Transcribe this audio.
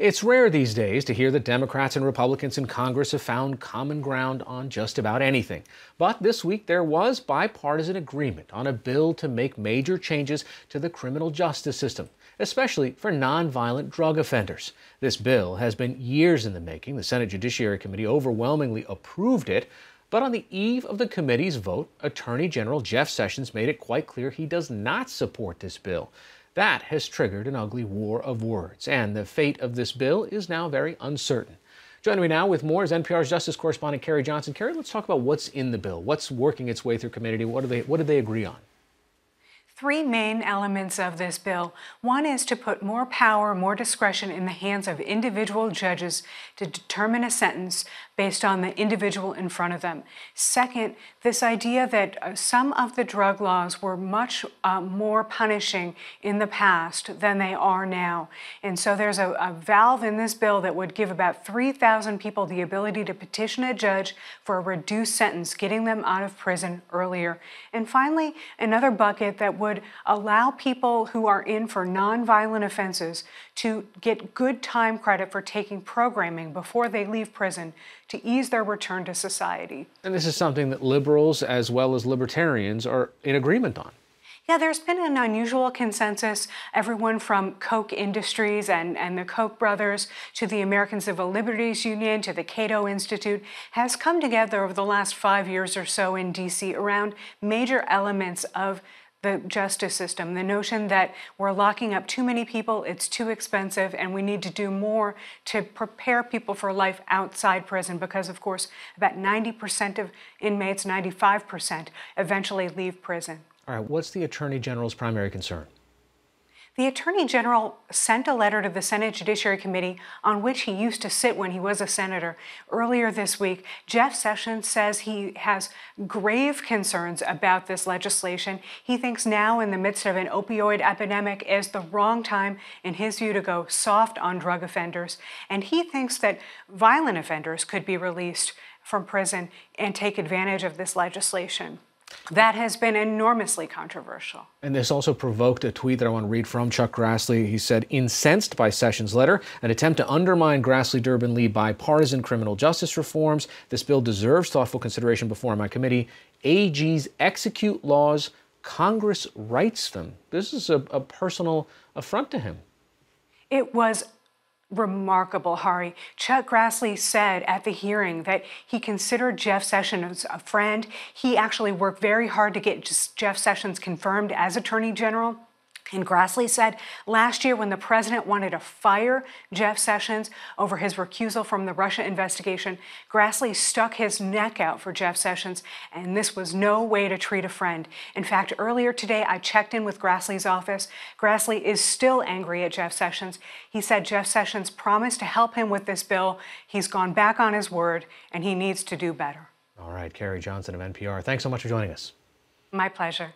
It's rare these days to hear that Democrats and Republicans in Congress have found common ground on just about anything. But this week there was bipartisan agreement on a bill to make major changes to the criminal justice system, especially for nonviolent drug offenders. This bill has been years in the making. The Senate Judiciary Committee overwhelmingly approved it. But on the eve of the committee's vote, Attorney General Jeff Sessions made it quite clear he does not support this bill. That has triggered an ugly war of words, and the fate of this bill is now very uncertain. Joining me now with more is NPR's Justice correspondent Carrie Johnson. Carrie, let's talk about what's in the bill. What's working its way through committee? What did they agree on? Three main elements of this bill. One is to put more power, more discretion in the hands of individual judges to determine a sentence based on the individual in front of them. Second, this idea that some of the drug laws were much more punishing in the past than they are now. And so there's a valve in this bill that would give about 3,000 people the ability to petition a judge for a reduced sentence, getting them out of prison earlier. And finally, another bucket that would allow people who are in for nonviolent offenses to get good time credit for taking programming before they leave prison to ease their return to society. And this is something that liberals as well as libertarians are in agreement on. Yeah, there's been an unusual consensus. Everyone from Koch Industries and the Koch brothers to the American Civil Liberties Union to the Cato Institute has come together over the last 5 years or so in D.C. around major elements of the justice system, the notion that we're locking up too many people, it's too expensive, and we need to do more to prepare people for life outside prison because, of course, about 90% of inmates, 95%, eventually leave prison. All right, what's the Attorney General's primary concern? The Attorney General sent a letter to the Senate Judiciary Committee on which he used to sit when he was a senator. Earlier this week, Jeff Sessions says he has grave concerns about this legislation. He thinks now, in the midst of an opioid epidemic, is the wrong time, in his view, to go soft on drug offenders. And he thinks that violent offenders could be released from prison and take advantage of this legislation. That has been enormously controversial. And this also provoked a tweet that I want to read from Chuck Grassley. He said, incensed by Sessions' letter, an attempt to undermine Grassley-Durbin-Lee bipartisan criminal justice reforms. This bill deserves thoughtful consideration before my committee. AGs execute laws, Congress writes them. This is a personal affront to him. It was remarkable, Hari. Chuck Grassley said at the hearing that he considered Jeff Sessions a friend. He actually worked very hard to get Jeff Sessions confirmed as Attorney General. And Grassley said last year when the president wanted to fire Jeff Sessions over his recusal from the Russia investigation, Grassley stuck his neck out for Jeff Sessions, and this was no way to treat a friend. In fact, earlier today, I checked in with Grassley's office. Grassley is still angry at Jeff Sessions. He said Jeff Sessions promised to help him with this bill. He's gone back on his word, and he needs to do better. All right, Carrie Johnson of NPR, thanks so much for joining us. My pleasure.